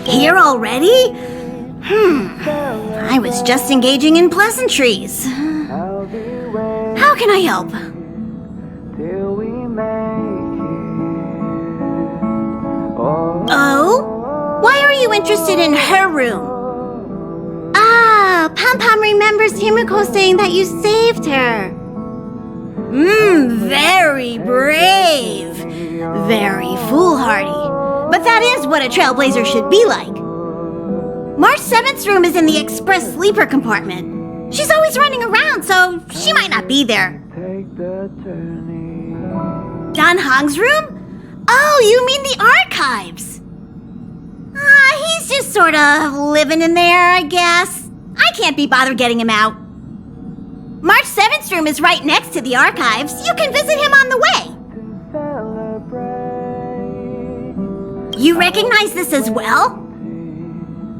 Here already? I was just engaging in pleasantries. How can I help? Oh? Why are you interested in her room? Ah, Pom-Pom remembers Himiko saying that you saved her. Very brave. Very foolhardy. But that is what a trailblazer should be like. March 7th's room is in the express sleeper compartment. She's always running around, so she might not be there. Dan Hong's room? Oh, you mean the archives. He's just sort of living in there, I guess. I can't be bothered getting him out. March 7th's room is right next to the archives. You can visit him on the way. You recognize this as well?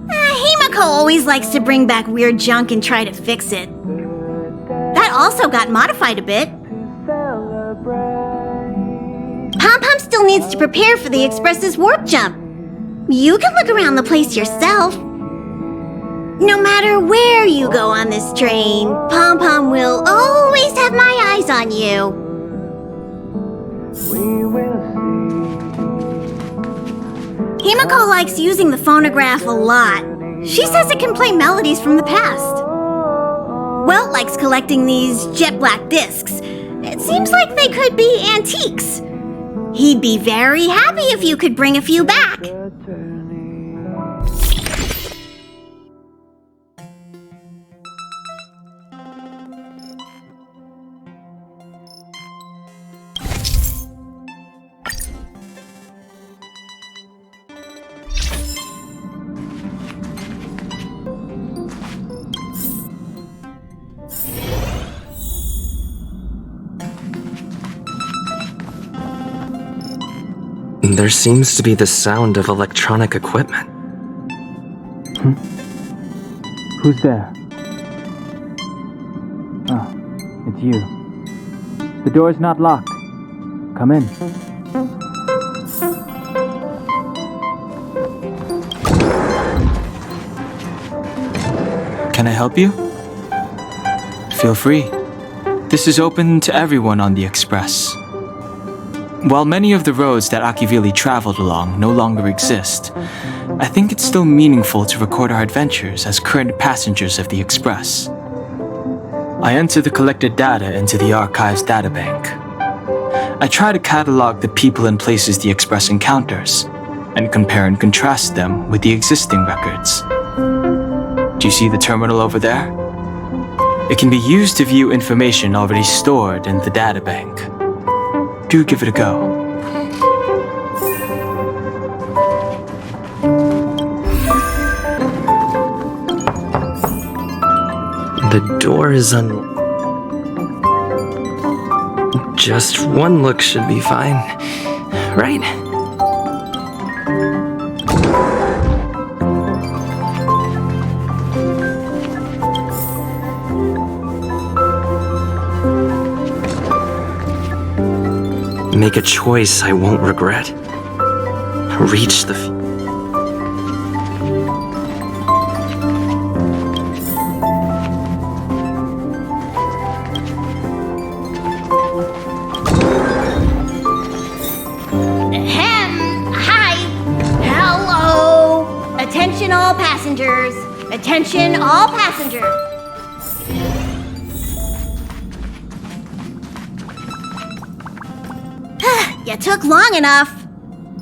Himiko always likes to bring back weird junk and try to fix it. That also got modified a bit. Pom-Pom still needs to prepare for the Express's warp jump. You can look around the place yourself. No matter where you go on this train, Pom-Pom will always have my eyes on you. Himiko likes using the phonograph a lot. She says it can play melodies from the past. Welt likes collecting these jet black discs. It seems like they could be antiques. He'd be very happy if you could bring a few back. There seems to be the sound of electronic equipment. Who's there? Oh, it's you. The door's not locked. Come in. Can I help you? Feel free. This is open to everyone on the Express. While many of the roads that Akivili traveled along no longer exist, I think it's still meaningful to record our adventures as current passengers of the Express. I enter the collected data into the Archives databank. I try to catalog the people and places the Express encounters, and compare and contrast them with the existing records. Do you see the terminal over there? It can be used to view information already stored in the databank. Do give it a go. The door is Just one look should be fine, right? Make a choice I won't regret. Reach the Hi! Hello! Attention all passengers! Attention all passengers! You took long enough,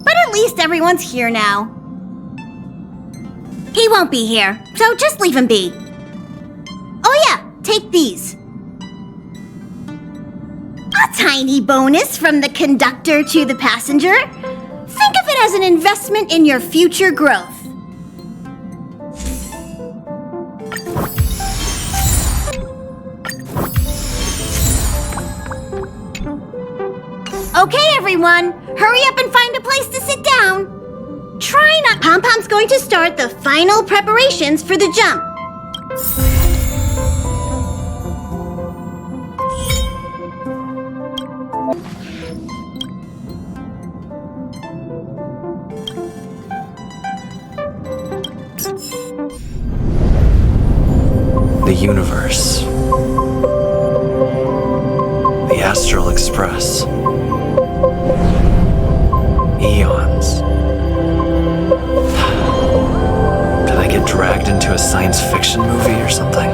but at least everyone's here now. He won't be here, so just leave him be. Oh yeah, take these. A tiny bonus from the conductor to the passenger. Think of it as an investment in your future growth. Okay, everyone, hurry up and find a place to sit down. Try not. Pom-Pom's going to start the final preparations for the jump. universe. The Astral Express. Eons. Did I get dragged into a science fiction movie or something?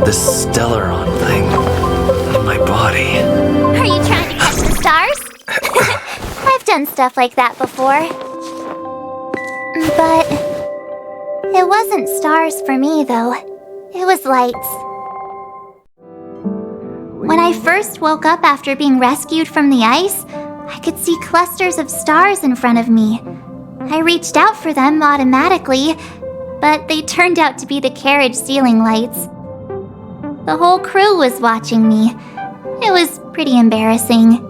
This Stellaron thing in my body. Are you trying to catch the stars? I've done stuff like that before. But it wasn't stars for me, though. It was lights. When I first woke up after being rescued from the ice, I could see clusters of stars in front of me. I reached out for them automatically, but they turned out to be the carriage ceiling lights. The whole crew was watching me. It was pretty embarrassing.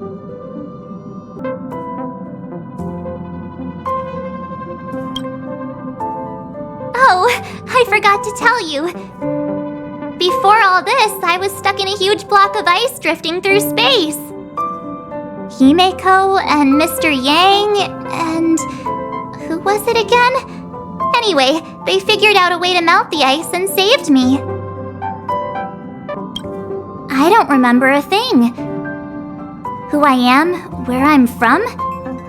Oh, I forgot to tell you. Before all this, I was stuck in a huge block of ice drifting through space. Himeko and Mr. Yang and... who was it again? Anyway, they figured out a way to melt the ice and saved me. I don't remember a thing. Who I am, where I'm from,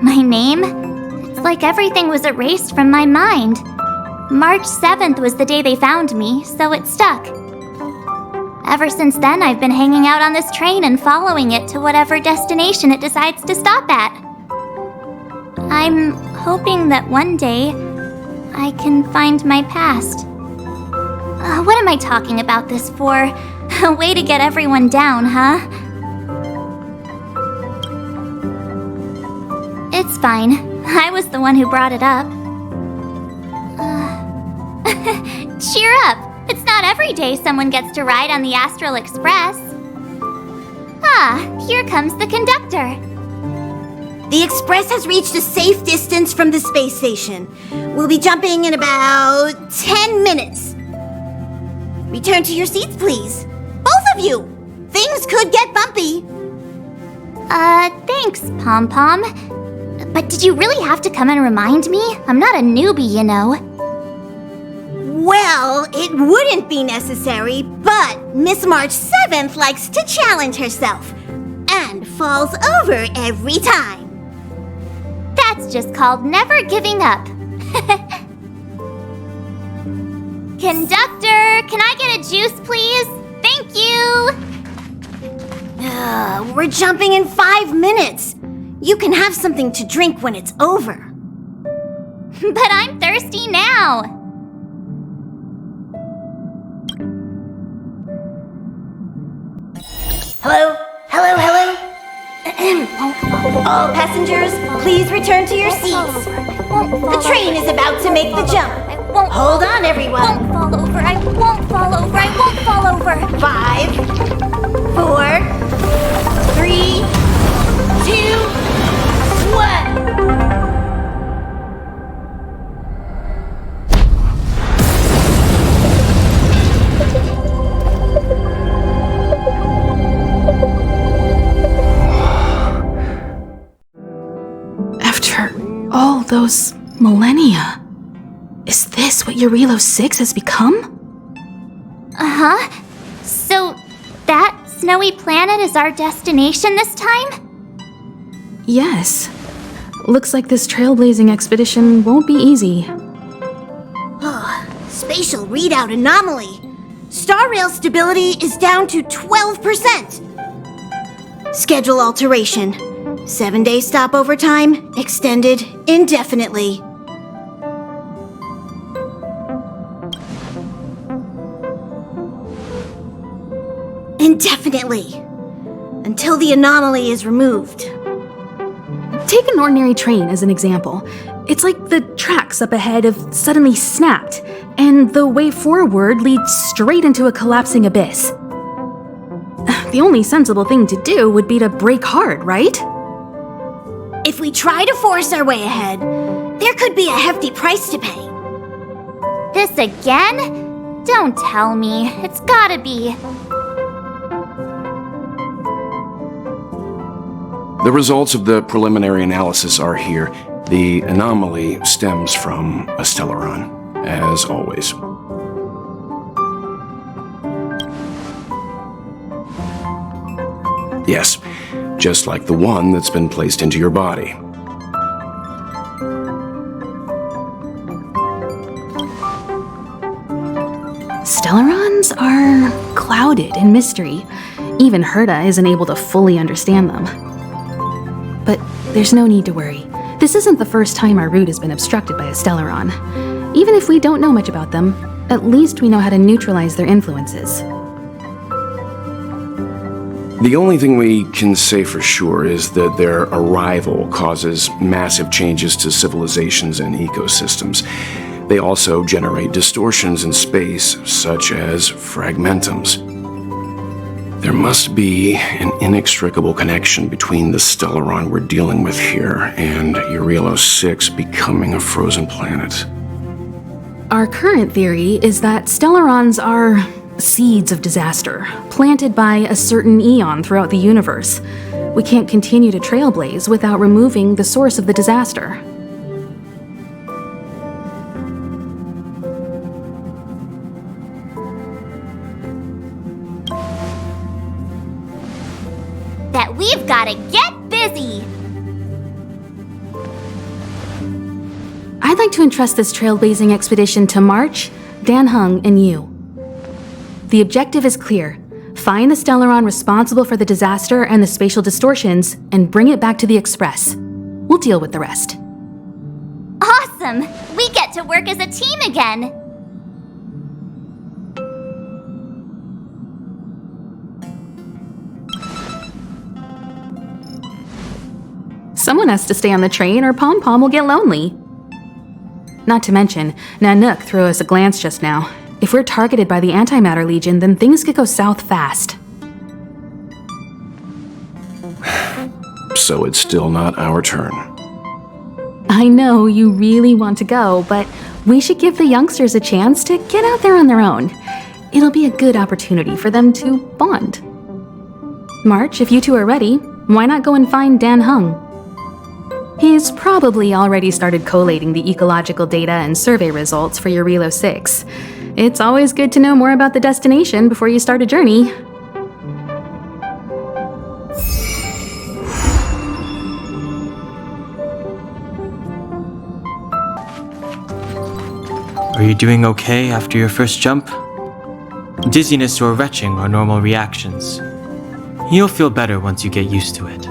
my name, it's like everything was erased from my mind. March 7th was the day they found me, so it stuck. Ever since then, I've been hanging out on this train and following it to whatever destination it decides to stop at. I'm hoping that one day I can find my past. What am I talking about this for? A way to get everyone down, huh? It's fine. I was the one who brought it up. Cheer up! It's not every day someone gets to ride on the Astral Express. Ah, here comes the conductor. The Express has reached a safe distance from the space station. We'll be jumping in about 10 minutes. Return to your seats, please. Both of you! Things could get bumpy. Thanks, Pom-Pom. But did you really have to come and remind me? I'm not a newbie, you know. Well, it wouldn't be necessary, but Miss March 7th likes to challenge herself and falls over every time. That's just called never giving up. Conductor, can I get a juice, please? Thank you! We're jumping in 5 minutes. You can have something to drink when it's over. But I'm thirsty now. Hello? Hello, hello? All passengers, please return to your seats. The train is about to make the jump. Hold on, everyone. I won't fall over. I won't fall over. I won't fall over. 5, 4, 3, 2, 1. After all those millennia, is this what Eurilo 6 has become? Uh-huh. So, that snowy planet is our destination this time? Yes. Looks like this trailblazing expedition won't be easy. Spatial readout anomaly. Star rail stability is down to 12%. Schedule alteration. 7-day stopover time extended indefinitely. Indefinitely. Until the anomaly is removed. Take an ordinary train as an example. It's like the tracks up ahead have suddenly snapped, and the way forward leads straight into a collapsing abyss. The only sensible thing to do would be to brake hard, right? If we try to force our way ahead, there could be a hefty price to pay. This again? Don't tell me. It's gotta be. The results of the preliminary analysis are here. The anomaly stems from a Stellaron, as always. Yes, just like the one that's been placed into your body. Stellarons are clouded in mystery. Even Herta isn't able to fully understand them. But there's no need to worry. This isn't the first time our route has been obstructed by a Stellaron. Even if we don't know much about them, at least we know how to neutralize their influences. The only thing we can say for sure is that their arrival causes massive changes to civilizations and ecosystems. They also generate distortions in space, such as fragmentums. There must be an inextricable connection between the Stellaron we're dealing with here and Eurelos 6 becoming a frozen planet. Our current theory is that Stellarons are seeds of disaster, planted by a certain eon throughout the universe. We can't continue to trailblaze without removing the source of the disaster. That we've gotta get busy! I'd like to entrust this trailblazing expedition to March, Dan Hung, and you. The objective is clear. Find the Stellaron responsible for the disaster and the spatial distortions, and bring it back to the Express. We'll deal with the rest. Awesome! We get to work as a team again! Someone has to stay on the train or Pom Pom will get lonely. Not to mention, Nanook threw us a glance just now. If we're targeted by the Antimatter Legion, then things could go south fast. So it's still not our turn. I know you really want to go, but we should give the youngsters a chance to get out there on their own. It'll be a good opportunity for them to bond. March, if you two are ready, why not go and find Dan Hung? He's probably already started collating the ecological data and survey results for Eurelos 6. It's always good to know more about the destination before you start a journey. Are you doing okay after your first jump? Dizziness or retching are normal reactions. You'll feel better once you get used to it.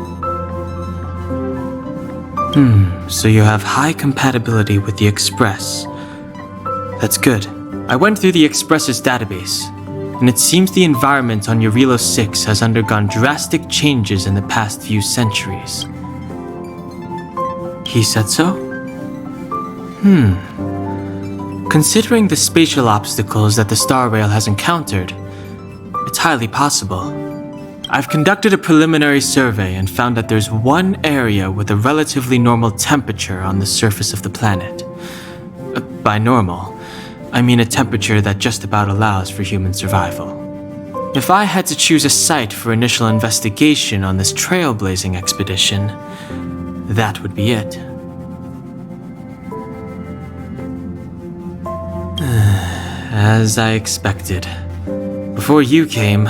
So you have high compatibility with the Express. That's good. I went through the Express's database, and it seems the environment on Eurelos 6 has undergone drastic changes in the past few centuries. He said so? Considering the spatial obstacles that the Star Rail has encountered, it's highly possible. I've conducted a preliminary survey and found that there's one area with a relatively normal temperature on the surface of the planet. By normal, I mean a temperature that just about allows for human survival. If I had to choose a site for initial investigation on this trailblazing expedition, that would be it. As I expected. Before you came,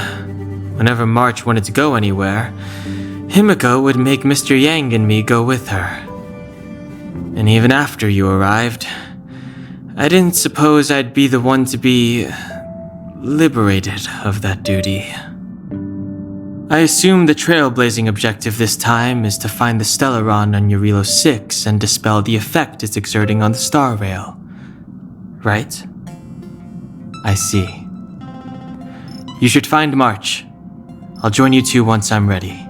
whenever March wanted to go anywhere, Himiko would make Mr. Yang and me go with her. And even after you arrived, I didn't suppose I'd be the one to be liberated of that duty. I assume the trailblazing objective this time is to find the Stellaron on Eurelos 6 and dispel the effect it's exerting on the Star Rail. Right? I see. You should find March. I'll join you two once I'm ready.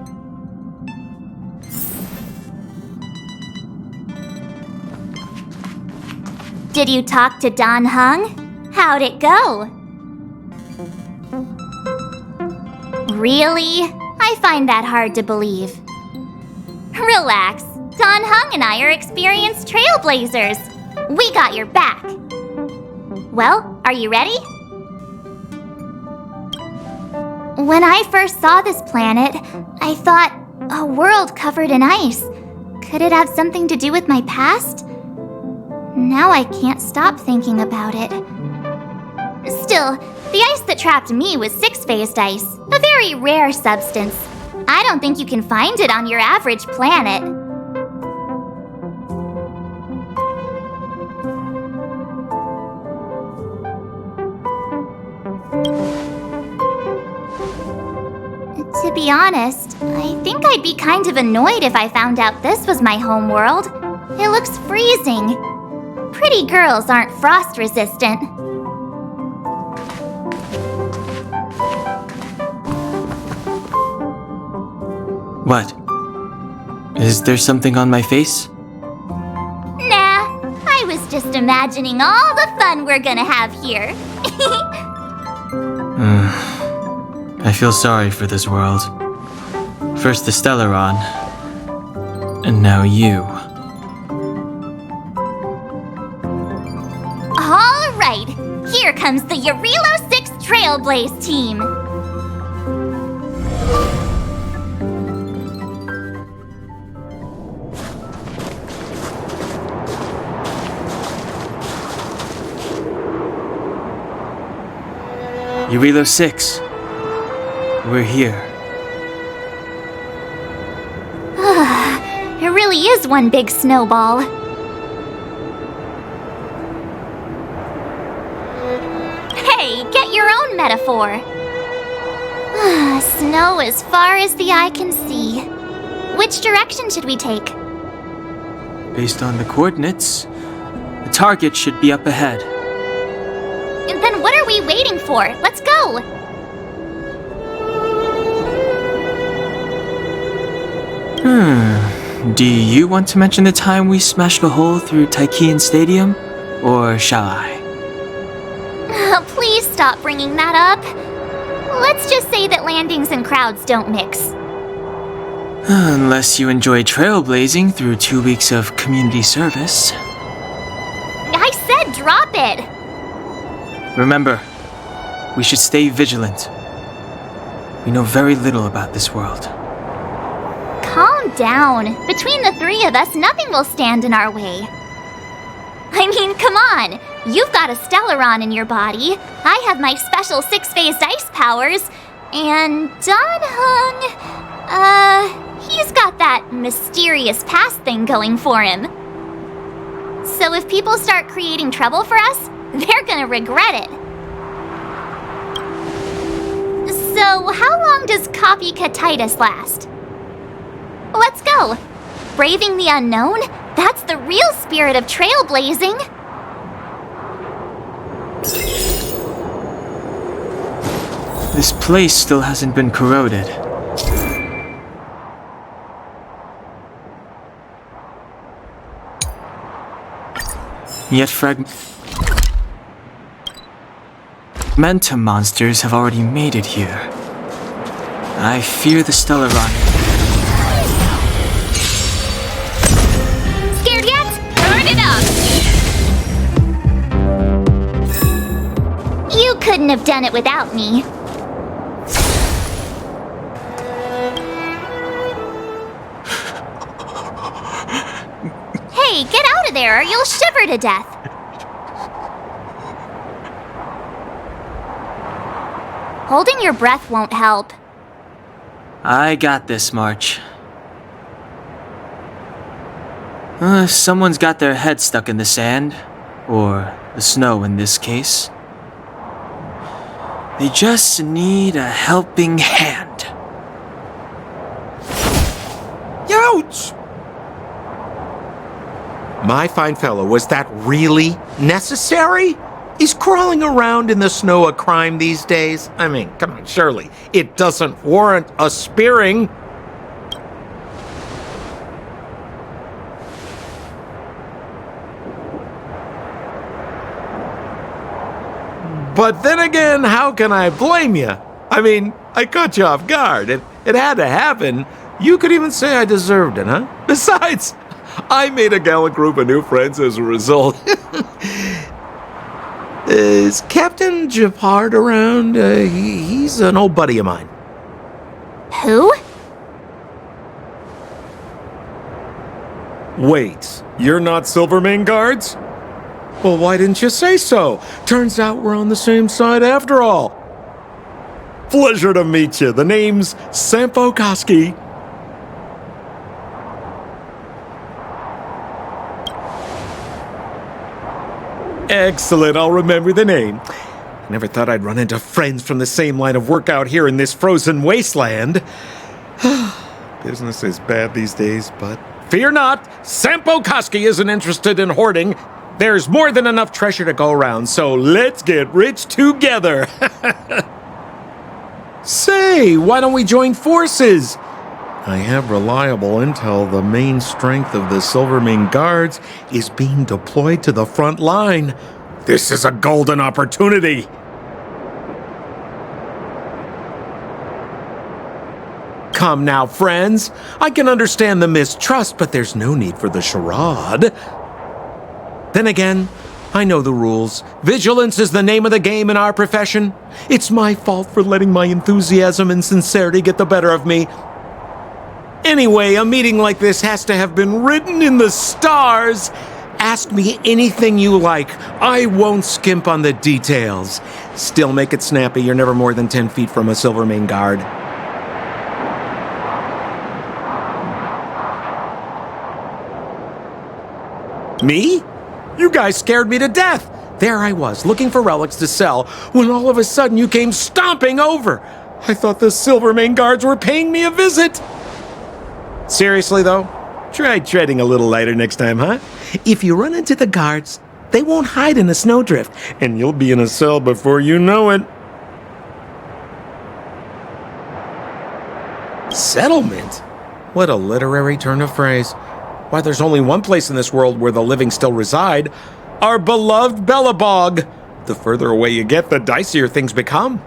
Did you talk to Dan Hung? How'd it go? Really? I find that hard to believe. Relax. Dan Hung and I are experienced trailblazers. We got your back. Well, are you ready? When I first saw this planet, I thought, a world covered in ice. Could it have something to do with my past? Now I can't stop thinking about it. Still, the ice that trapped me was six-phased ice, a very rare substance. I don't think you can find it on your average planet. To be honest, I think I'd be kind of annoyed if I found out this was my home world. It looks freezing. Pretty girls aren't frost resistant. What? Is there something on my face? Nah, I was just imagining all the fun we're gonna have here. I feel sorry for this world. First the Stellaron, and now you. All right, here comes the Eurilo 6 Trailblaze team. Eurilo 6. We're here. It really is one big snowball. Hey, get your own metaphor. Snow as far as the eye can see. Which direction should we take? Based on the coordinates, the target should be up ahead. Then what are we waiting for? Let's go! Do you want to mention the time we smashed a hole through Taikian Stadium? Or shall I? Please stop bringing that up. Let's just say that landings and crowds don't mix. Unless you enjoy trailblazing through 2 weeks of community service. I said drop it! Remember, we should stay vigilant. We know very little about this world. Calm down. Between the three of us, nothing will stand in our way. I mean, come on! You've got a Stellaron in your body. I have my special 6-phased ice powers. And Danhung, he's got that mysterious past thing going for him. So if people start creating trouble for us, they're gonna regret it. So how long does copycatitis last? Let's go. Braving the unknown? That's the real spirit of trailblazing. This place still hasn't been corroded. Yet fragmentum monsters have already made it here. I fear the Stellaron. Scared yet? Turn it up! You couldn't have done it without me. Hey, get out of there or you'll shiver to death. Holding your breath won't help. I got this, March. Someone's got their head stuck in the sand, or the snow in this case. They just need a helping hand. Ouch! My fine fellow, was that really necessary? Is crawling around in the snow a crime these days? I mean, come on, surely it doesn't warrant a spearing. But then again, how can I blame you? I mean, I caught you off guard. It had to happen. You could even say I deserved it, huh? Besides, I made a gallant group of new friends as a result. Is Captain Japard around? He's an old buddy of mine. Who? Wait, you're not Silvermane guards? Well, why didn't you say so? Turns out we're on the same side after all. Pleasure to meet you. The name's Sampo Koski. Excellent, I'll remember the name. I never thought I'd run into friends from the same line of work out here in this frozen wasteland. Business is bad these days, but fear not, Sampo Koski isn't interested in hoarding. There's more than enough treasure to go around, so let's get rich together. Say, why don't we join forces? I have reliable intel the main strength of the Silvermane Guards is being deployed to the front line. This is a golden opportunity. Come now, friends. I can understand the mistrust, but there's no need for the charade. Then again, I know the rules. Vigilance is the name of the game in our profession. It's my fault for letting my enthusiasm and sincerity get the better of me. Anyway, a meeting like this has to have been written in the stars. Ask me anything you like. I won't skimp on the details. Still make it snappy. You're never more than 10 feet from a Silvermane Guard. Me? You guys scared me to death. There I was, looking for relics to sell, when all of a sudden you came stomping over. I thought the Silvermane Guards were paying me a visit. Seriously, though, try treading a little lighter next time, huh? If you run into the guards, they won't hide in a snowdrift, and you'll be in a cell before you know it. Settlement? What a literary turn of phrase. Why, there's only one place in this world where the living still reside. Our beloved Bellabog. The further away you get, the dicier things become.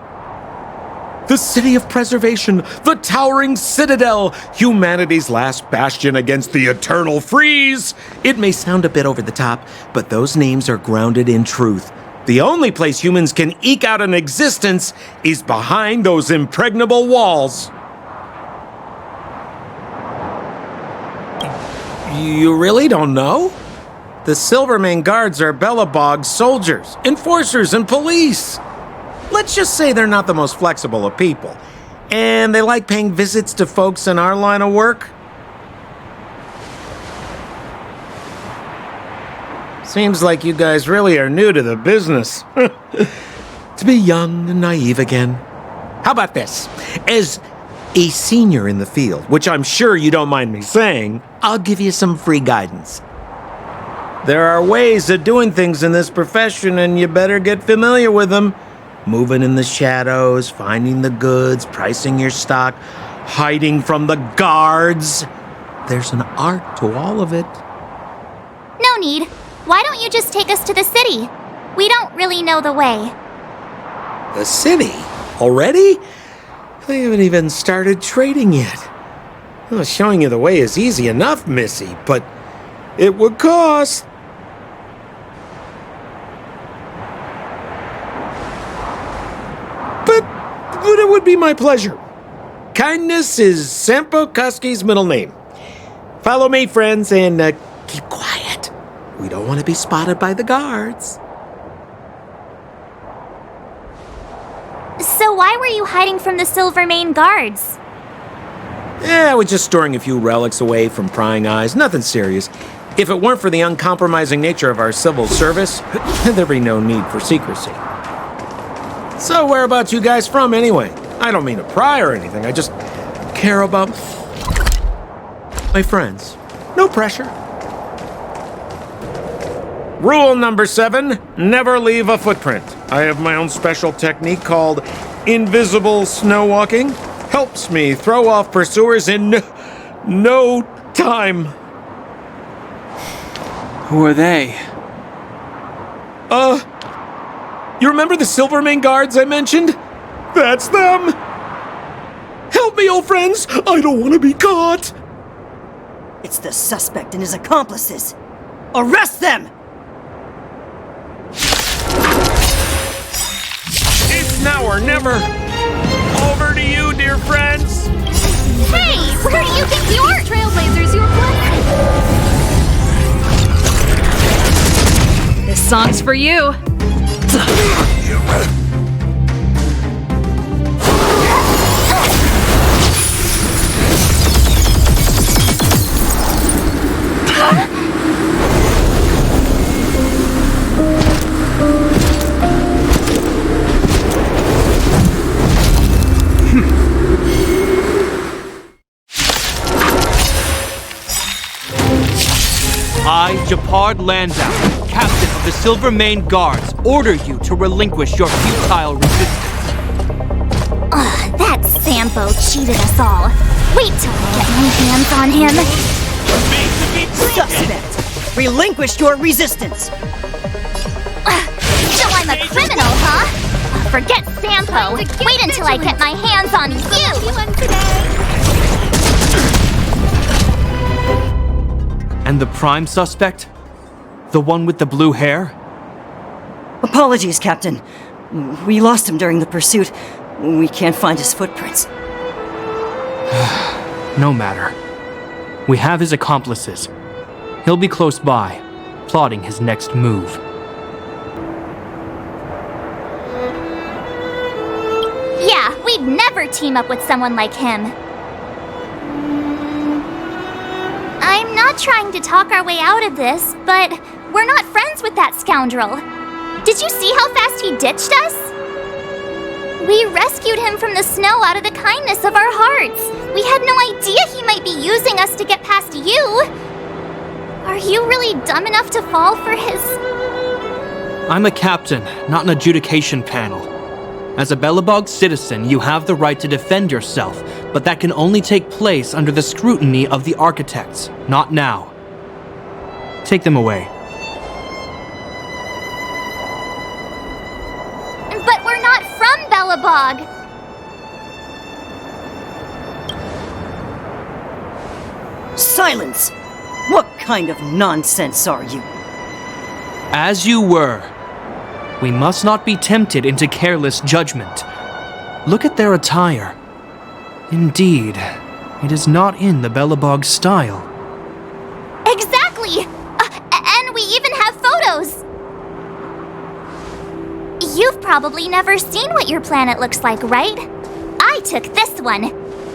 The city of preservation, the towering citadel, humanity's last bastion against the eternal freeze. It may sound a bit over the top, but those names are grounded in truth. The only place humans can eke out an existence is behind those impregnable walls. You really don't know? The Silvermane Guards are Bellabog's soldiers, enforcers, and police. Let's just say they're not the most flexible of people, and they like paying visits to folks in our line of work. Seems like you guys really are new to the business. To be young and naive again. How about this? As a senior in the field, which I'm sure you don't mind me saying, I'll give you some free guidance. There are ways of doing things in this profession, and you better get familiar with them. Moving in the shadows, finding the goods, pricing your stock, hiding from the guards. There's an art to all of it. No need. Why don't you just take us to the city? We don't really know the way. The city? Already? I haven't even started trading yet. Well, showing you the way is easy enough, Missy, but it would cost. But it would be my pleasure. Kindness is Sampo Koski's middle name. Follow me, friends, and keep quiet. We don't want to be spotted by the guards. So why were you hiding from the Silvermane Guards? I was just storing a few relics away from prying eyes. Nothing serious. If it weren't for the uncompromising nature of our civil service, there'd be no need for secrecy. So whereabouts you guys from, anyway? I don't mean to pry or anything. I just care about my friends. No pressure. Rule number 7, never leave a footprint. I have my own special technique called invisible snow walking. Helps me throw off pursuers in no time. Who are they? You remember the Silvermane Guards I mentioned? That's them! Help me, old friends! I don't want to be caught! It's the suspect and his accomplices. Arrest them! It's now or never! Over to you, dear friends! Hey, where do you think you're? Trailblazers, you're blessed. This song's for you. I, Japard Landau, captain of the Silver Mane Guards, order you to relinquish your futile resistance. Ugh, that Sampo cheated us all. Wait till I get my hands on him. Suspect! Relinquish your resistance! So I'm a criminal, huh? Forget Sampo. Wait until I get my hands on you! And the prime suspect? The one with the blue hair? Apologies, Captain. We lost him during the pursuit. We can't find his footprints. No matter. We have his accomplices. He'll be close by, plotting his next move. Yeah, we'd never team up with someone like him. I'm not trying to talk our way out of this, but we're not friends with that scoundrel. Did you see how fast he ditched us? We rescued him from the snow out of the kindness of our hearts. We had no idea he might be using us to get past you. Are you really dumb enough to fall for his... I'm a captain, not an adjudication panel. As a Belobog citizen, you have the right to defend yourself, but that can only take place under the scrutiny of the architects, not now. Take them away. But we're not from Belobog! Silence! What kind of nonsense are you? As you were. We must not be tempted into careless judgment. Look at their attire. Indeed, it is not in the Belobog style. Exactly! And we even have photos! You've probably never seen what your planet looks like, right? I took this one.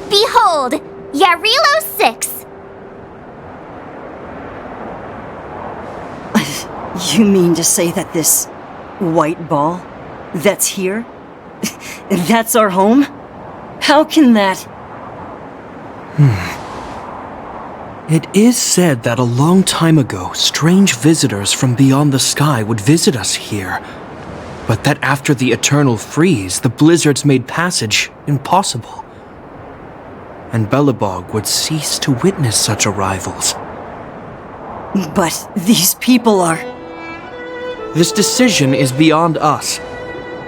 Behold, Yarilo 6. You mean to say that this white ball that's here, that's our home? How can that... It is said that a long time ago, strange visitors from beyond the sky would visit us here. But that after the eternal freeze, the blizzards made passage impossible. And Belobog would cease to witness such arrivals. But these people are... This decision is beyond us.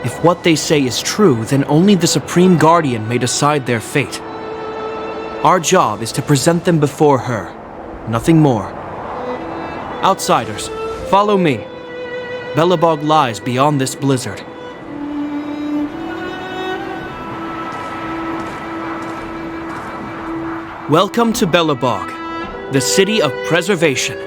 If what they say is true, then only the Supreme Guardian may decide their fate. Our job is to present them before her, nothing more. Outsiders, follow me. Belobog lies beyond this blizzard. Welcome to Belobog, the city of preservation.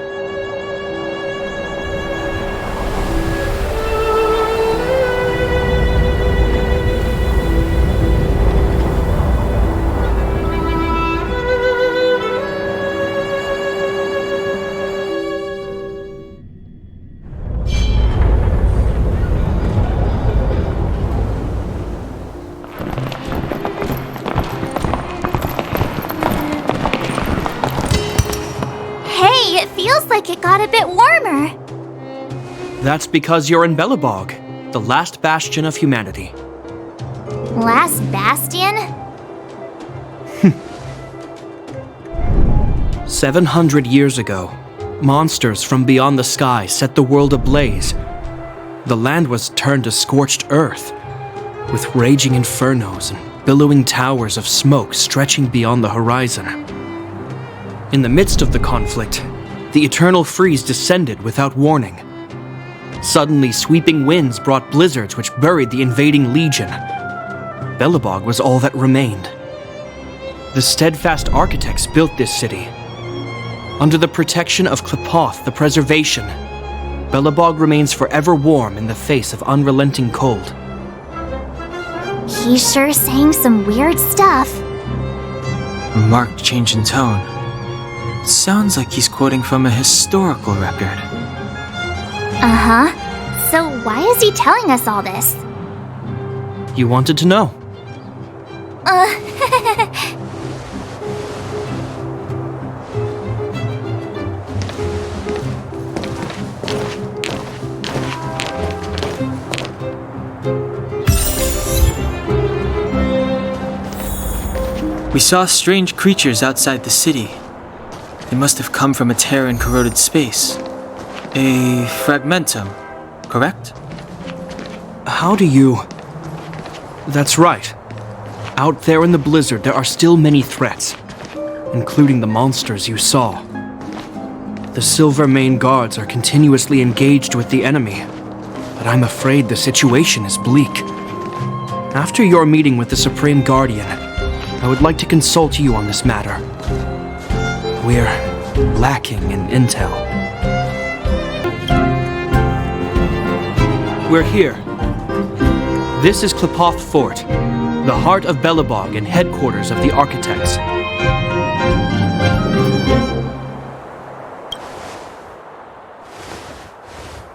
It got a bit warmer. That's because you're in Belobog, the last bastion of humanity. Last bastion? 700 years ago, monsters from beyond the sky set the world ablaze. The land was turned to scorched earth, with raging infernos and billowing towers of smoke stretching beyond the horizon. In the midst of the conflict, the eternal freeze descended without warning. Suddenly, sweeping winds brought blizzards which buried the invading legion. Belobog was all that remained. The steadfast architects built this city. Under the protection of Klepoth, the preservation, Belobog remains forever warm in the face of unrelenting cold. He's sure saying some weird stuff. A marked change in tone. Sounds like he's quoting from a historical record. Uh-huh. So why is he telling us all this? You wanted to know. We saw strange creatures outside the city. They must have come from a tear in corroded space. A fragmentum, correct? How do you... That's right. Out there in the blizzard, there are still many threats, including the monsters you saw. The Silver Mane guards are continuously engaged with the enemy, but I'm afraid the situation is bleak. After your meeting with the Supreme Guardian, I would like to consult you on this matter. We're lacking in intel. We're here. This is Klipoth Fort, the heart of Belobog and headquarters of the Architects.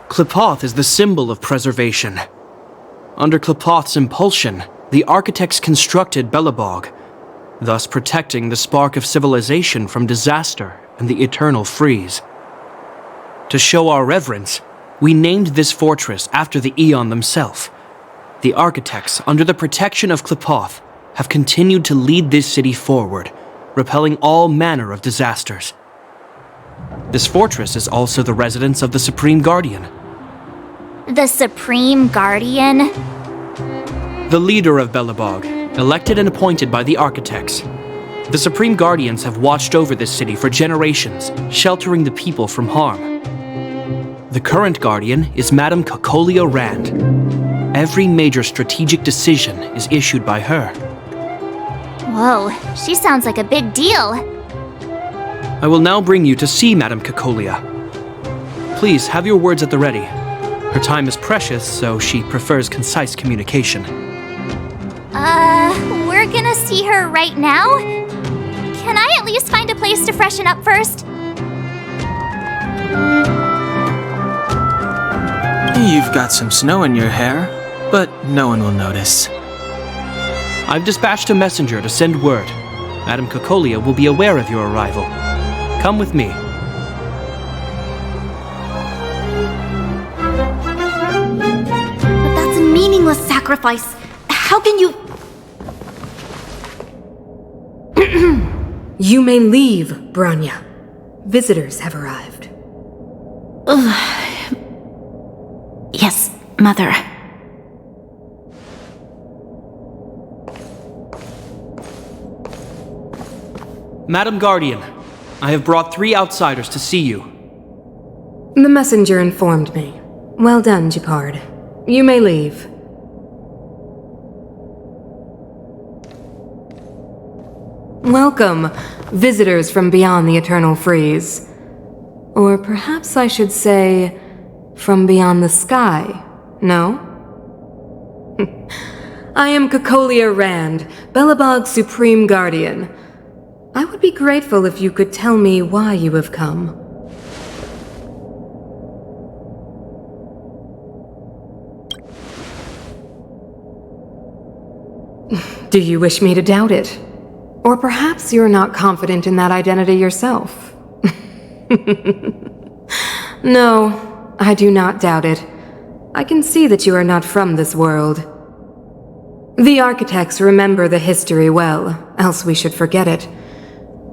Klipoth is the symbol of preservation. Under Klipoth's impulsion, the Architects constructed Belobog, thus protecting the spark of civilization from disaster and the eternal freeze. To show our reverence, we named this fortress after the Aeon themselves. The Architects, under the protection of Klipoth, have continued to lead this city forward, repelling all manner of disasters. This fortress is also the residence of the Supreme Guardian. The Supreme Guardian? The leader of Belobog, elected and appointed by the Architects. The Supreme Guardians have watched over this city for generations, sheltering the people from harm. The current Guardian is Madame Cocolia Rand. Every major strategic decision is issued by her. Whoa, she sounds like a big deal. I will now bring you to see Madame Cocolia. Please have your words at the ready. Her time is precious, so she prefers concise communication. We're gonna see her right now? Can I at least find a place to freshen up first? You've got some snow in your hair, but no one will notice. I've dispatched a messenger to send word. Madame Cocolia will be aware of your arrival. Come with me. But that's a meaningless sacrifice. How can you... You may leave, Branya. Visitors have arrived. Yes, Mother. Madam Guardian, I have brought 3 outsiders to see you. The messenger informed me. Well done, Gepard. You may leave. Welcome, visitors from beyond the eternal freeze. Or perhaps I should say, from beyond the sky, no? I am Cocolia Rand, Belobog's Supreme Guardian. I would be grateful if you could tell me why you have come. Do you wish me to doubt it? Or perhaps you're not confident in that identity yourself. No, I do not doubt it. I can see that you are not from this world. The Architects remember the history well, else we should forget it.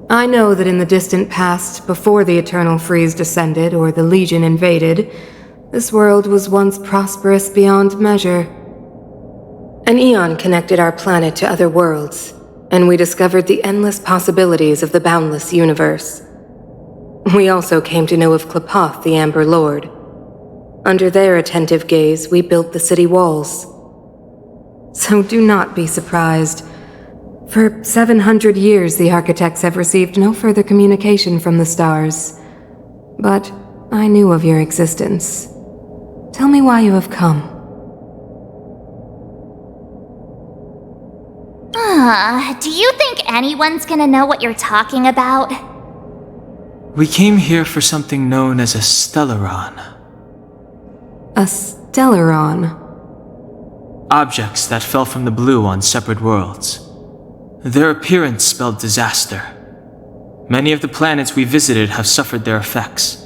I know that in the distant past, before the Eternal Freeze descended or the Legion invaded, this world was once prosperous beyond measure. An Aeon connected our planet to other worlds, and we discovered the endless possibilities of the boundless universe. We also came to know of Klipoth, the Amber Lord. Under their attentive gaze, we built the city walls. So do not be surprised. For 700 years, the Architects have received no further communication from the stars. But I knew of your existence. Tell me why you have come. Do you think anyone's gonna know what you're talking about? We came here for something known as a Stellaron. A Stellaron? Objects that fell from the blue on separate worlds. Their appearance spelled disaster. Many of the planets we visited have suffered their effects.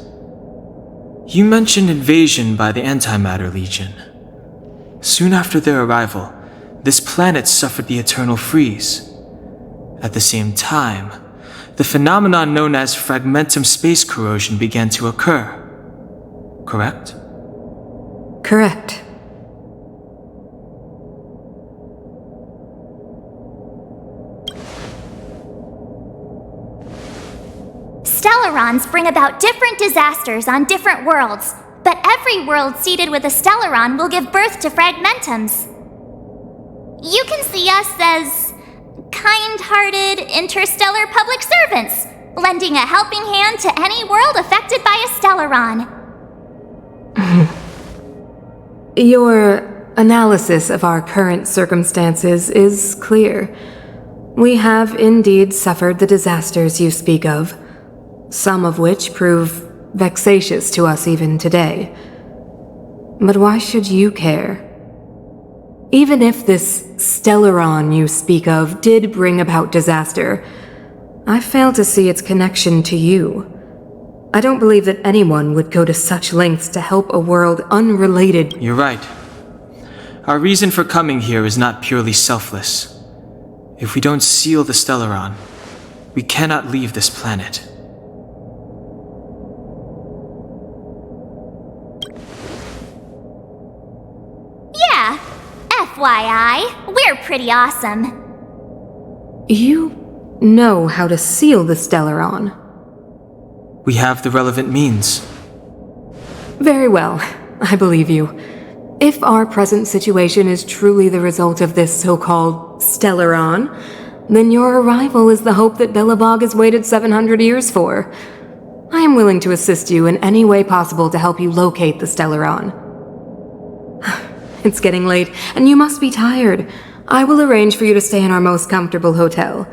You mentioned invasion by the Antimatter Legion. Soon after their arrival, this planet suffered the eternal freeze. At the same time, the phenomenon known as fragmentum space corrosion began to occur. Correct? Correct. Stellarons bring about different disasters on different worlds, but every world seeded with a Stellaron will give birth to fragmentums. You can see us as kind-hearted interstellar public servants, lending a helping hand to any world affected by a Stellaron. Your analysis of our current circumstances is clear. We have indeed suffered the disasters you speak of, some of which prove vexatious to us even today. But why should you care? Even if this Stellaron you speak of did bring about disaster, I fail to see its connection to you. I don't believe that anyone would go to such lengths to help a world unrelated. You're right. Our reason for coming here is not purely selfless. If we don't seal the Stellaron, we cannot leave this planet. Yeah, FYI, we're pretty awesome. You know how to seal the Stellaron. We have the relevant means. Very well, I believe you. If our present situation is truly the result of this so-called Stellaron, then your arrival is the hope that Belobog has waited 700 years for. I am willing to assist you in any way possible to help you locate the Stellaron. It's getting late, and you must be tired. I will arrange for you to stay in our most comfortable hotel.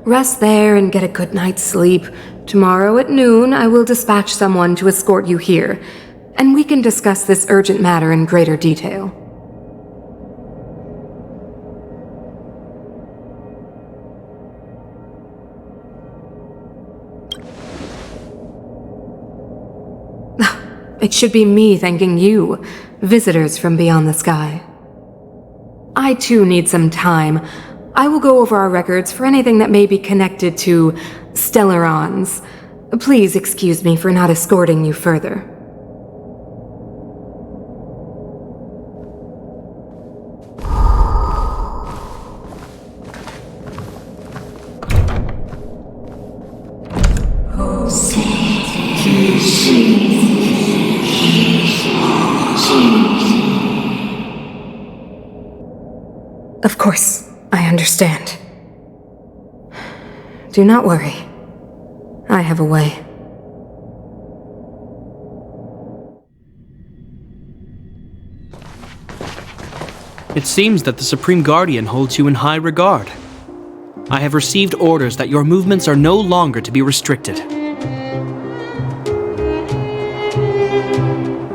Rest there and get a good night's sleep. Tomorrow at noon, I will dispatch someone to escort you here, and we can discuss this urgent matter in greater detail. It should be me thanking you, visitors from beyond the sky. I too need some time. I will go over our records for anything that may be connected to Stellarons. Please excuse me for not escorting you further. Of course, I understand. Do not worry. I have a way. It seems that the Supreme Guardian holds you in high regard. I have received orders that your movements are no longer to be restricted.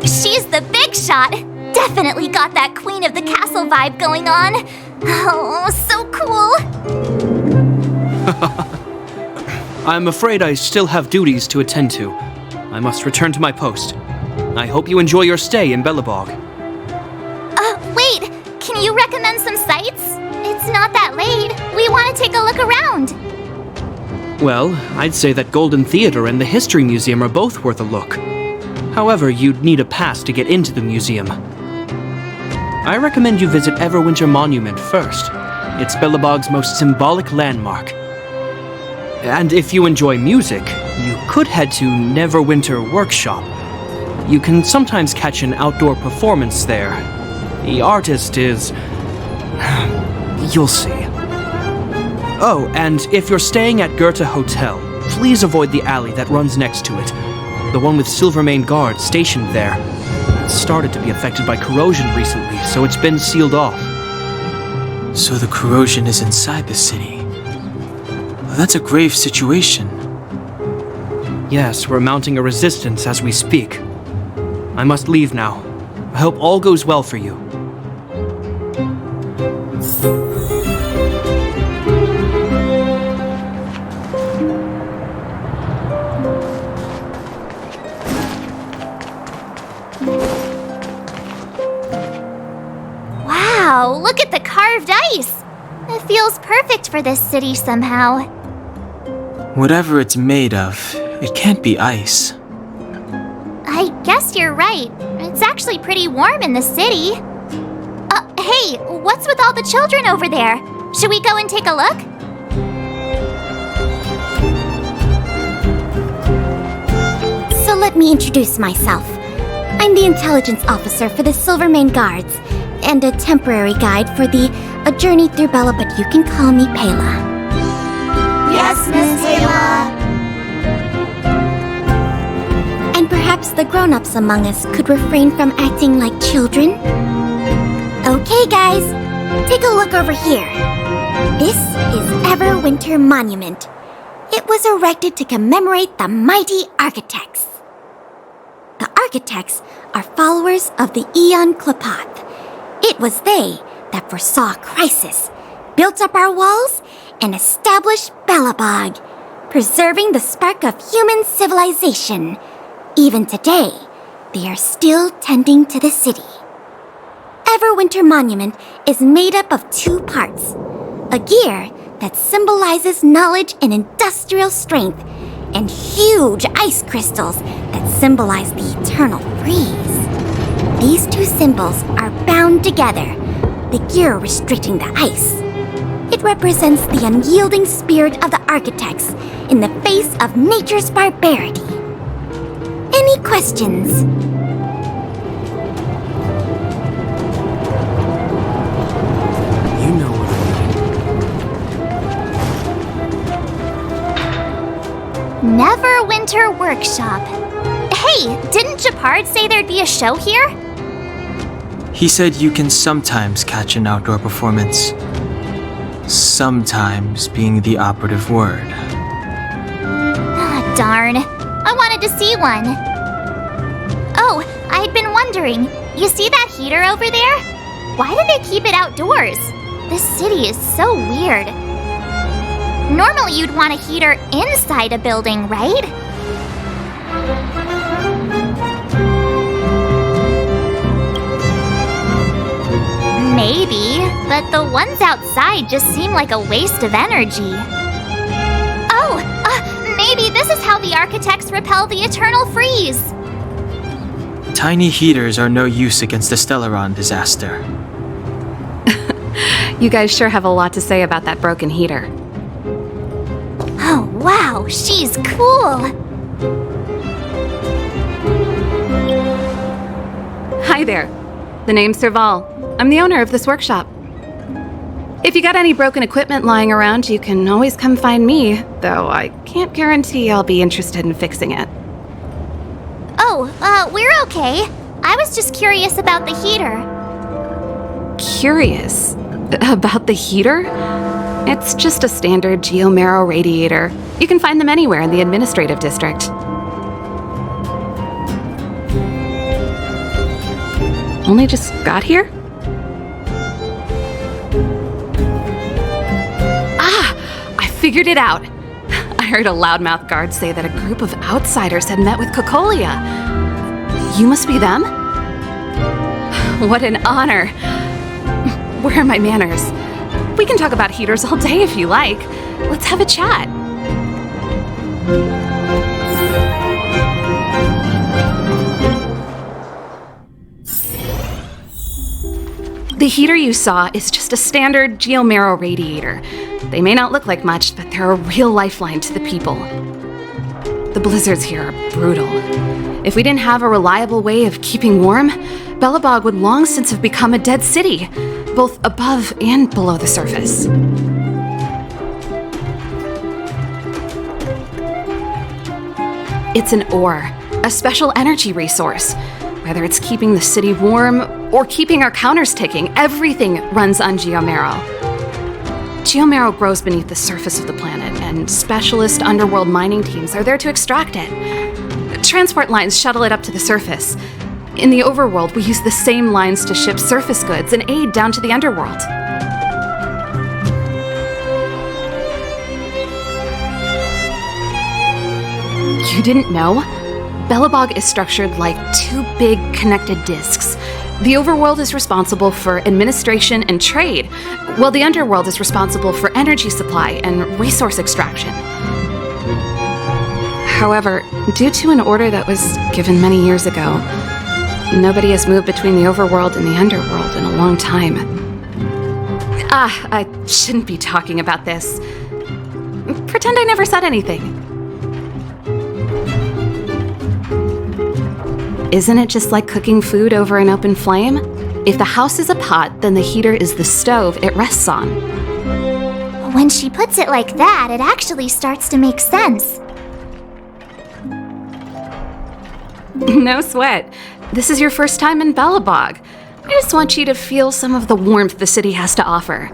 She's the big shot! Definitely got that Queen of the Castle vibe going on. Oh, so cool! I'm afraid I still have duties to attend to. I must return to my post. I hope you enjoy your stay in Belobog. Wait! Can you recommend some sites? It's not that late. We want to take a look around. Well, I'd say that Golden Theater and the History Museum are both worth a look. However, you'd need a pass to get into the museum. I recommend you visit Everwinter Monument first. It's Belobog's most symbolic landmark. And if you enjoy music, you could head to Neverwinter Workshop. You can sometimes catch an outdoor performance there. The artist is... you'll see. Oh, and if you're staying at Goethe Hotel, please avoid the alley that runs next to it. The one with Silvermane guards stationed there. It started to be affected by corrosion recently, so it's been sealed off. So the corrosion is inside the city. Well, that's a grave situation. Yes, we're mounting a resistance as we speak. I must leave now. I hope all goes well for you. Wow, look at the carved ice! It feels perfect for this city somehow. Whatever it's made of, it can't be ice. I guess you're right. It's actually pretty warm in the city. Hey, what's with all the children over there? Should we go and take a look? So let me introduce myself. I'm the intelligence officer for the Silvermane Guards, and a temporary guide for A Journey Through Bella, but you can call me Pela. Yes, Miss Pela. And perhaps the grown-ups among us could refrain from acting like children. Okay, guys, take a look over here. This is Everwinter Monument. It was erected to commemorate the mighty architects. The architects are followers of the Aeon Klapoth. It was they that foresaw a crisis, built up our walls, and established Belobog, preserving the spark of human civilization. Even today, they are still tending to the city. Everwinter Monument is made up of 2 parts. A gear that symbolizes knowledge and industrial strength, and huge ice crystals that symbolize the eternal freeze. These 2 symbols are bound together, the gear restricting the ice. It represents the unyielding spirit of the architects in the face of nature's barbarity. Any questions? You know what I mean. Neverwinter Workshop. Hey, didn't Japard say there'd be a show here? He said you can sometimes catch an outdoor performance. Sometimes being the operative word. Ah, darn. I wanted to see one. Oh, I'd been wondering. You see that heater over there? Why do they keep it outdoors? This city is so weird. Normally you'd want a heater inside a building, right? Maybe, but the ones outside just seem like a waste of energy. Oh, maybe this is how the architects repel the eternal freeze. Tiny heaters are no use against the Stellaron disaster. You guys sure have a lot to say about that broken heater. Oh, wow, she's cool. Hi there. The name's Serval. I'm the owner of this workshop. If you got any broken equipment lying around, you can always come find me, though I can't guarantee I'll be interested in fixing it. Oh, we're okay. I was just curious about the heater. Curious? About the heater? It's just a standard geomarrow radiator. You can find them anywhere in the administrative district. Only just got here? I figured it out. I heard a loudmouth guard say that a group of outsiders had met with Cocolia. You must be them? What an honor. Where are my manners? We can talk about heaters all day if you like. Let's have a chat. The heater you saw is just a standard geomarrow radiator. They may not look like much, but they're a real lifeline to the people. The blizzards here are brutal. If we didn't have a reliable way of keeping warm, Belobog would long since have become a dead city, both above and below the surface. It's an ore, a special energy resource. Whether it's keeping the city warm or keeping our counters ticking, everything runs on geomarrow. Geomarrow grows beneath the surface of the planet, and specialist underworld mining teams are there to extract it. Transport lines shuttle it up to the surface. In the overworld, we use the same lines to ship surface goods and aid down to the underworld. You didn't know? Belobog is structured like two big connected disks. The overworld is responsible for administration and trade, while the underworld is responsible for energy supply and resource extraction. However, due to an order that was given many years ago, nobody has moved between the overworld and the underworld in a long time. I shouldn't be talking about this. Pretend I never said anything. Isn't it just like cooking food over an open flame? If the house is a pot, then the heater is the stove it rests on. When she puts it like that, it actually starts to make sense. No sweat. This is your first time in Belobog. I just want you to feel some of the warmth the city has to offer.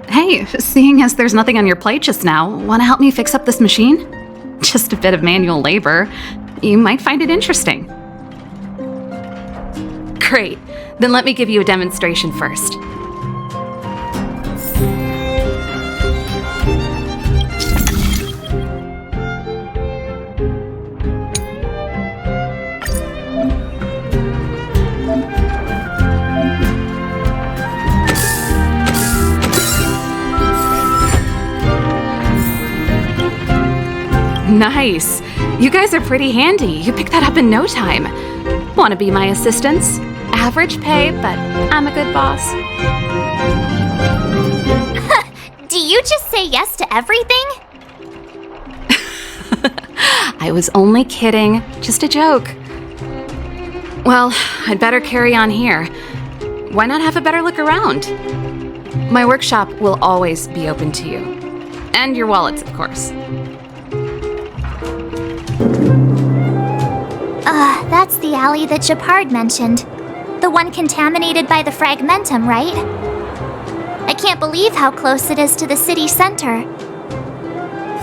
Hey, seeing as there's nothing on your plate just now, want to help me fix up this machine? Just a bit of manual labor. You might find it interesting. Great. Then let me give you a demonstration first. Nice. You guys are pretty handy. You picked that up in no time. Want to be my assistants? Average pay, but I'm a good boss. Do you just say yes to everything? I was only kidding. Just a joke. Well, I'd better carry on here. Why not have a better look around? My workshop will always be open to you. And your wallets, of course. That's the alley that Japard mentioned. The one contaminated by the fragmentum, right? I can't believe how close it is to the city center.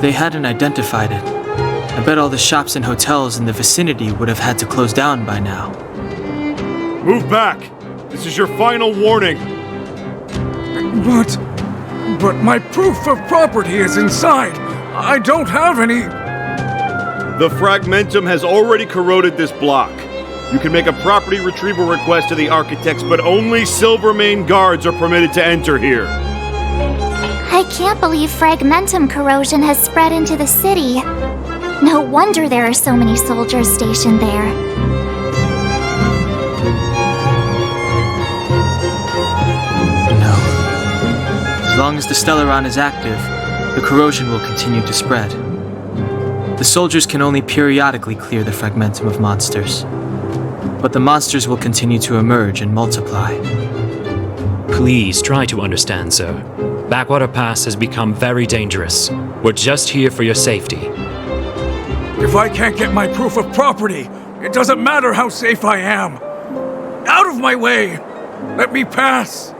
They hadn't identified it. I bet all the shops and hotels in the vicinity would have had to close down by now. Move back! This is your final warning! But my proof of property is inside. I don't have any... The fragmentum has already corroded this block. You can make a property retrieval request to the architects, but only Silvermane guards are permitted to enter here. I can't believe fragmentum corrosion has spread into the city. No wonder there are so many soldiers stationed there. No. As long as the Stellaron is active, the corrosion will continue to spread. The soldiers can only periodically clear the fragmentum of monsters. But the monsters will continue to emerge and multiply. Please try to understand, sir. Backwater Pass has become very dangerous. We're just here for your safety. If I can't get my proof of property, it doesn't matter how safe I am. Out of my way! Let me pass!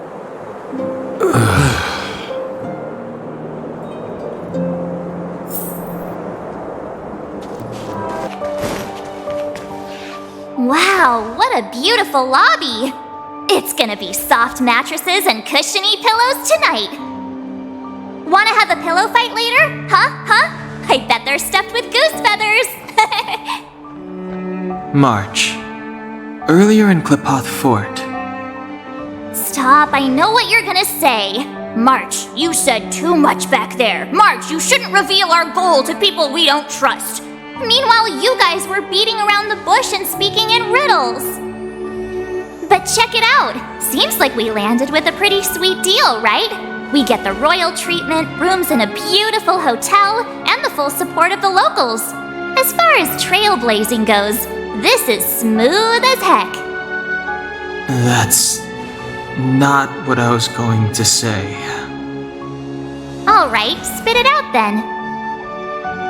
Wow, what a beautiful lobby! It's gonna be soft mattresses and cushiony pillows tonight. Wanna have a pillow fight later? Huh? I bet they're stuffed with goose feathers! March. Earlier in Klipoth Fort. Stop, I know what you're gonna say. March, you said too much back there. March, you shouldn't reveal our goal to people we don't trust. Meanwhile, you guys were beating around the bush and speaking in riddles. But check it out. Seems like we landed with a pretty sweet deal, right? We get the royal treatment, rooms in a beautiful hotel, and the full support of the locals. As far as trailblazing goes, this is smooth as heck. That's not what I was going to say. All right, spit it out then.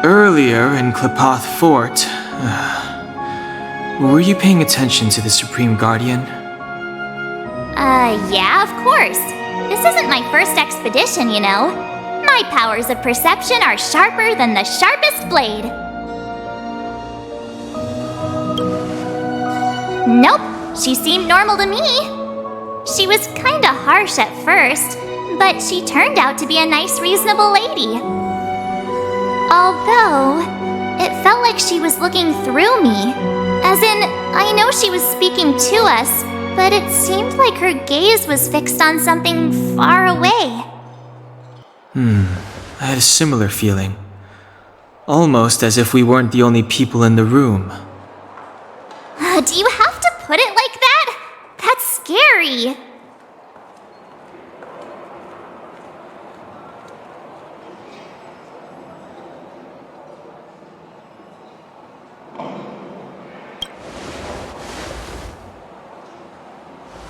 Earlier in Klipoth Fort, were you paying attention to the Supreme Guardian? Yeah, of course. This isn't my first expedition, you know. My powers of perception are sharper than the sharpest blade. Nope, she seemed normal to me. She was kinda harsh at first, but she turned out to be a nice, reasonable lady. Although, it felt like she was looking through me. As in, I know she was speaking to us, but it seemed like her gaze was fixed on something far away. I had a similar feeling. Almost as if we weren't the only people in the room. Do you have to put it like that? That's scary.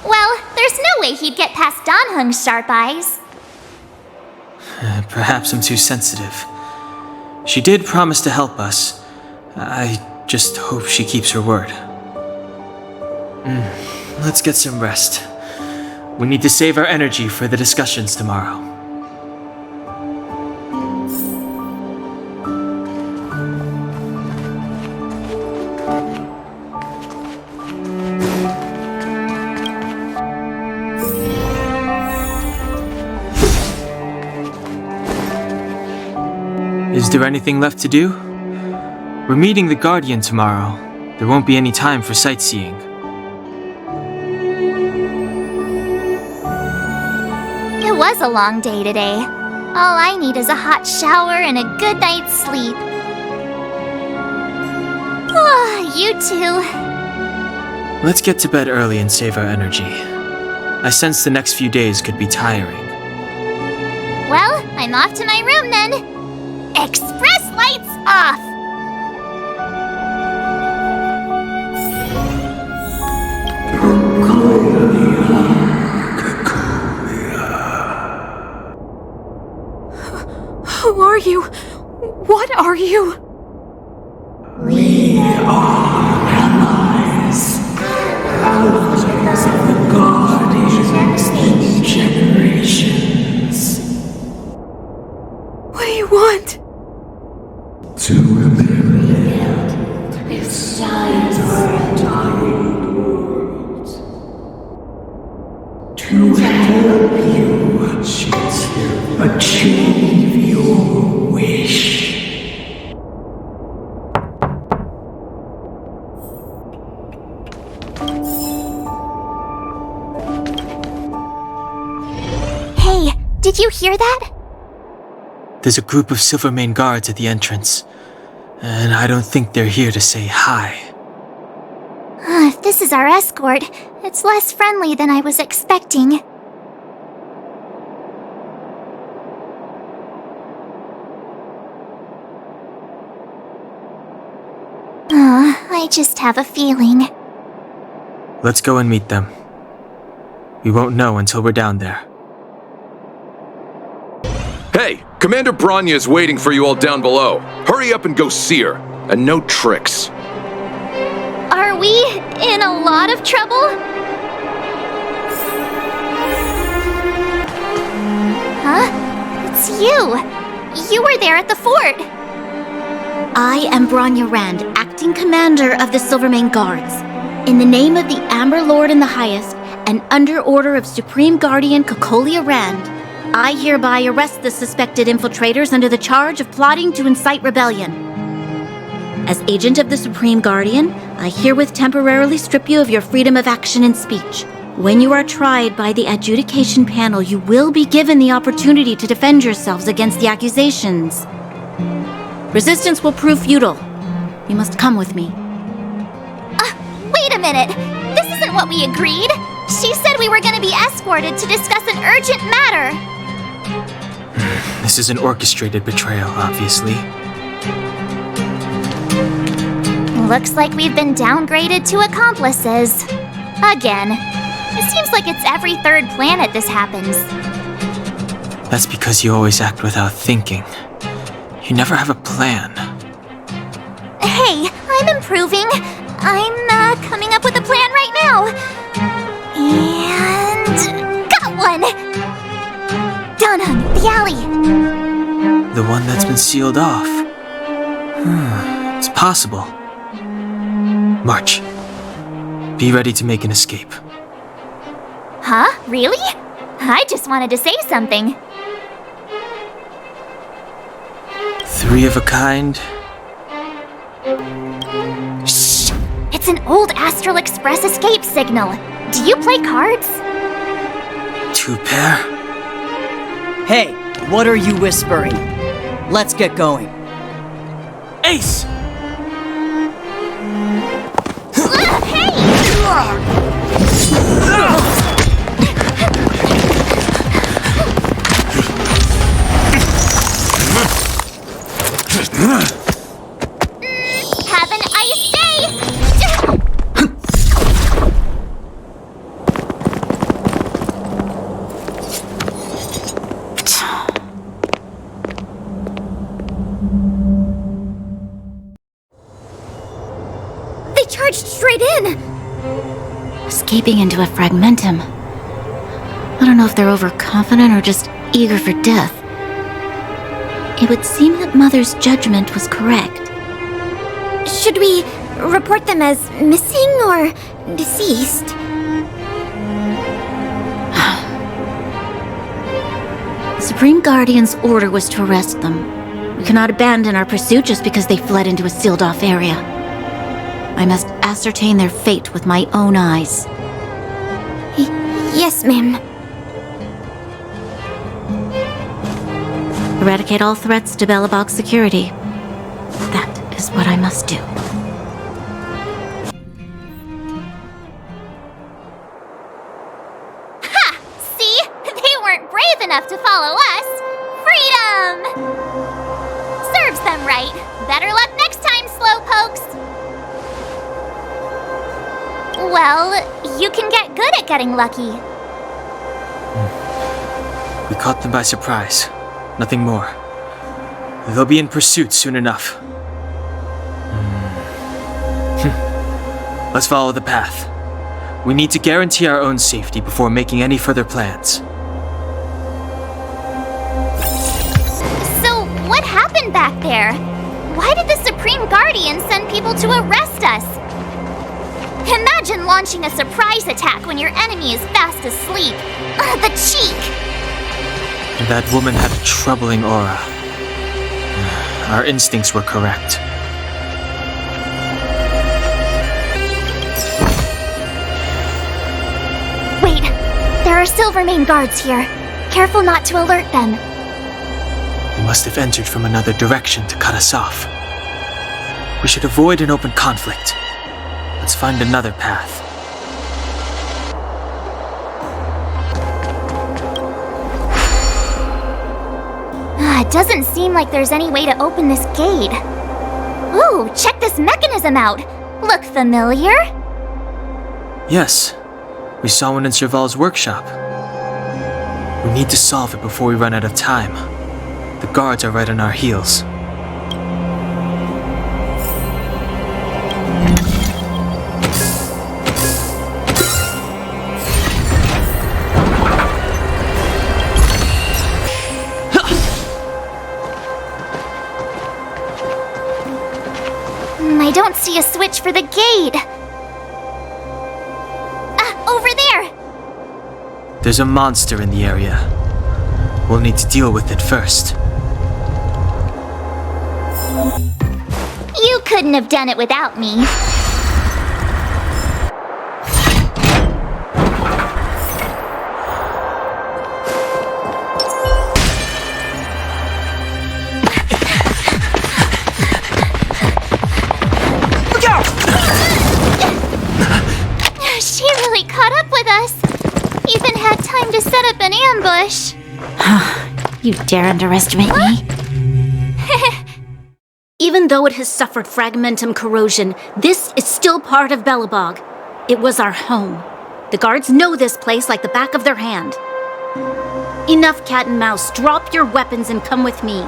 Well, there's no way he'd get past Danhung's sharp eyes. Perhaps I'm too sensitive. She did promise to help us. I just hope she keeps her word. Let's get some rest. We need to save our energy for the discussions tomorrow. Is there anything left to do? We're meeting the Guardian tomorrow. There won't be any time for sightseeing. It was a long day today. All I need is a hot shower and a good night's sleep. You too. Let's get to bed early and save our energy. I sense the next few days could be tiring. Well, I'm off to my room then. Express lights off! Who are you? What are you? We are allies. Thousands of the Guardians in generations. What do you want? To rebuild its size for a dying world. To help you achieve your wish. Hey, did you hear that? There's a group of Silvermane guards at the entrance, and I don't think they're here to say hi. If this is our escort, it's less friendly than I was expecting. I just have a feeling. Let's go and meet them. We won't know until we're down there. Hey, Commander Bronya is waiting for you all down below. Hurry up and go see her. And no tricks. Are we in a lot of trouble? Huh? It's you. You were there at the fort. I am Bronya Rand, acting commander of the Silvermane Guards. In the name of the Amber Lord in the Highest, and under order of Supreme Guardian Cocolia Rand, I hereby arrest the suspected infiltrators under the charge of plotting to incite rebellion. As agent of the Supreme Guardian, I herewith temporarily strip you of your freedom of action and speech. When you are tried by the adjudication panel, you will be given the opportunity to defend yourselves against the accusations. Resistance will prove futile. You must come with me. Wait a minute! This isn't what we agreed! She said we were going to be escorted to discuss an urgent matter! This is an orchestrated betrayal, obviously. Looks like we've been downgraded to accomplices. Again. It seems like it's every third planet this happens. That's because you always act without thinking. You never have a plan. Hey, I'm improving. I'm coming up with a plan right now. And got one! the alley. The one that's been sealed off. It's possible. March. Be ready to make an escape. Huh? Really? I just wanted to say something. 3 of a kind. Shh! It's an old Astral Express escape signal. Do you play cards? 2 pair. Hey, what are you whispering? Let's get going. Ace! Have an ice day! They charged straight in! Escaping into a fragmentum. I don't know if they're overconfident or just eager for death. It would seem that Mother's judgment was correct. Should we report them as missing or deceased? The Supreme Guardian's order was to arrest them. We cannot abandon our pursuit just because they fled into a sealed-off area. I must ascertain their fate with my own eyes. Yes, ma'am. Eradicate all threats to Belobog's security. That is what I must do. Ha! See? They weren't brave enough to follow us. Freedom! Serves them right. Better luck next time, slowpokes. Well, you can get good at getting lucky. We caught them by surprise. Nothing more. They'll be in pursuit soon enough. Let's follow the path. We need to guarantee our own safety before making any further plans. So, what happened back there? Why did the Supreme Guardian send people to arrest us? Imagine launching a surprise attack when your enemy is fast asleep. The cheek! That woman had a troubling aura. Our instincts were correct. Wait, there are Silvermane guards here. Careful not to alert them. They must have entered from another direction to cut us off. We should avoid an open conflict. Let's find another path. It doesn't seem like there's any way to open this gate. Ooh, check this mechanism out. Look familiar? Yes, we saw one in Serval's workshop. We need to solve it before we run out of time. The guards are right on our heels. I don't see a switch for the gate. Over there! There's a monster in the area. We'll need to deal with it first. You couldn't have done it without me. She really caught up with us. Even had time to set up an ambush. You dare underestimate me? Even though it has suffered fragmentum corrosion, this is still part of Belobog. It was our home. The guards know this place like the back of their hand. Enough cat and mouse. Drop your weapons and come with me.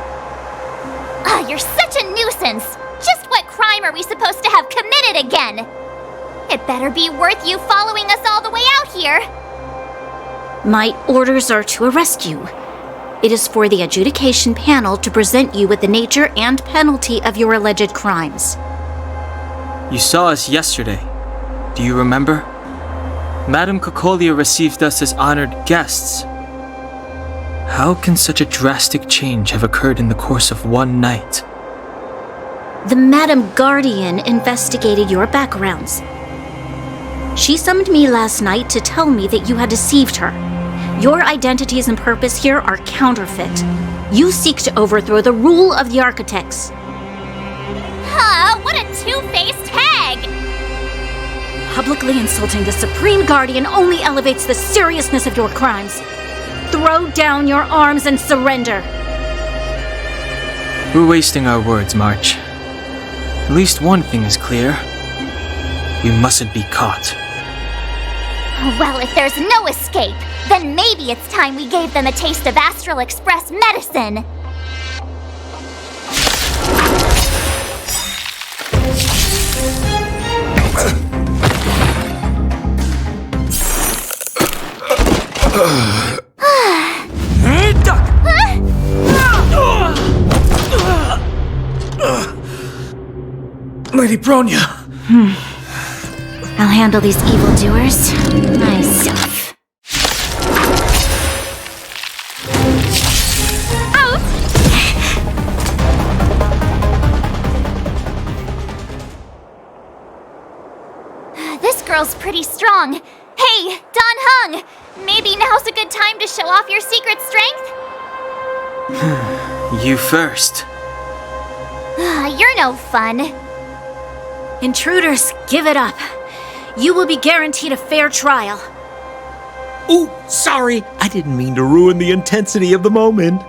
You're such a nuisance. Just what crime are we supposed to have committed again? It better be worth you following us all the way out here. My orders are to arrest you. It is for the adjudication panel to present you with the nature and penalty of your alleged crimes. You saw us yesterday. Do you remember? Madame Cocolia received us as honored guests. How can such a drastic change have occurred in the course of one night? The Madam Guardian investigated your backgrounds. She summoned me last night to tell me that you had deceived her. Your identities and purpose here are counterfeit. You seek to overthrow the rule of the architects. Huh, what a two-faced hag! Publicly insulting the Supreme Guardian only elevates the seriousness of your crimes. Throw down your arms and surrender. We're wasting our words, March. At least one thing is clear. We mustn't be caught. Well, if there's no escape, then maybe it's time we gave them a taste of Astral Express medicine. Lady Bronya! I'll handle these evildoers myself. This girl's pretty strong. Hey, Don Hung! Maybe now's a good time to show off your secret strength? You first. You're no fun. Intruders, give it up. You will be guaranteed a fair trial. Ooh, sorry. I didn't mean to ruin the intensity of the moment.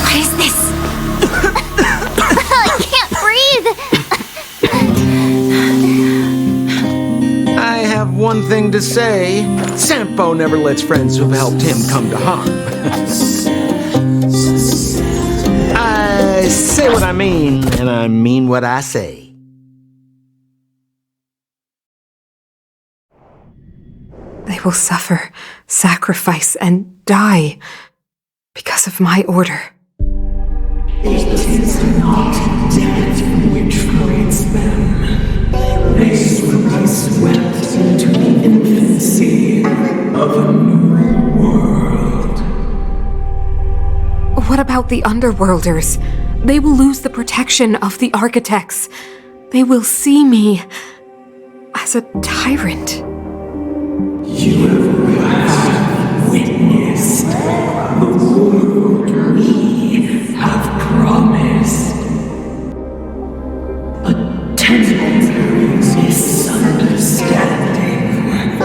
What is this? I can't breathe. I have one thing to say. Sampo never lets friends who've helped him come to harm. I say what I mean, and I mean what I say. They will suffer, sacrifice, and die because of my order. It is not death which creates them. They will be swept into the infancy of a new world. What about the Underworlders? They will lose the protection of the architects. They will see me as a tyrant. You have witnessed the world we have promised. A temporary misunderstanding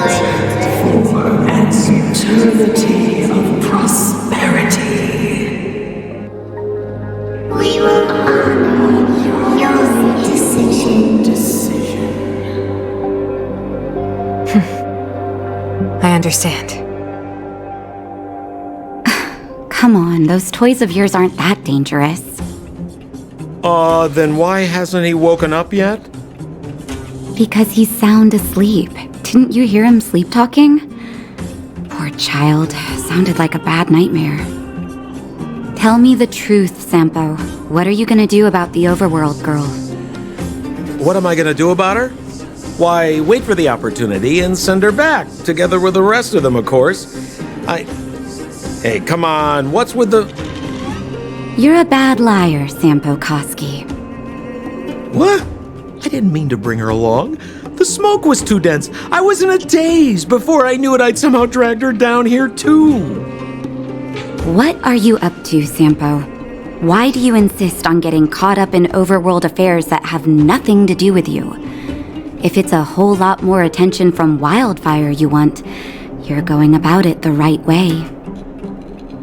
for an eternity of prosperity. We will honor your decision. I understand. Come on, those toys of yours aren't that dangerous. Then why hasn't he woken up yet? Because he's sound asleep. Didn't you hear him sleep talking? Poor child. Sounded like a bad nightmare. Tell me the truth, Sampo. What are you gonna do about the Overworld girl? What am I gonna do about her? Why, wait for the opportunity and send her back, together with the rest of them, of course. Hey, come on, what's with the... You're a bad liar, Sampo Koski. What? I didn't mean to bring her along. The smoke was too dense. I was in a daze. Before I knew it, I'd somehow dragged her down here, too. What are you up to, Sampo? Why do you insist on getting caught up in overworld affairs that have nothing to do with you? If it's a whole lot more attention from Wildfire you want, you're going about it the right way.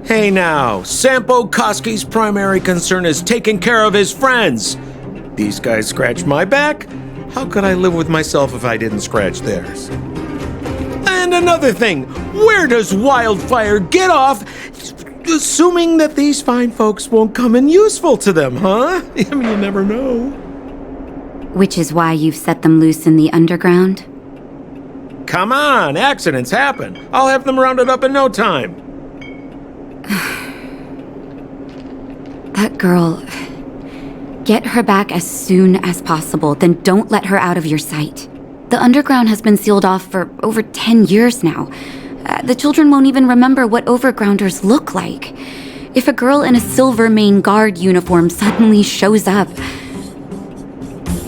Hey now, Sampo Koski's primary concern is taking care of his friends. These guys scratched my back. How could I live with myself if I didn't scratch theirs? And another thing, where does Wildfire get off assuming that these fine folks won't come in useful to them, huh? I mean, you never know. Which is why you've set them loose in the underground? come on, accidents happen. I'll have them rounded up in no time. That girl... Get her back as soon as possible, then don't let her out of your sight. The underground has been sealed off for over 10 years now. The children won't even remember what overgrounders look like. If a girl in a Silvermane Guard uniform suddenly shows up,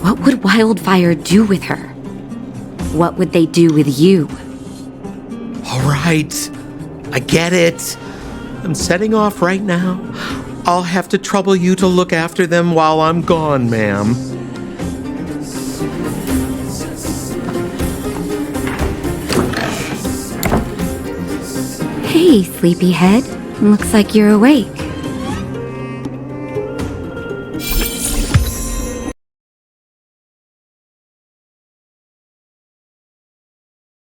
what would Wildfire do with her? What would they do with you? All right, I get it. I'm setting off right now. I'll have to trouble you to look after them while I'm gone, ma'am. Hey, sleepyhead. Looks like you're awake.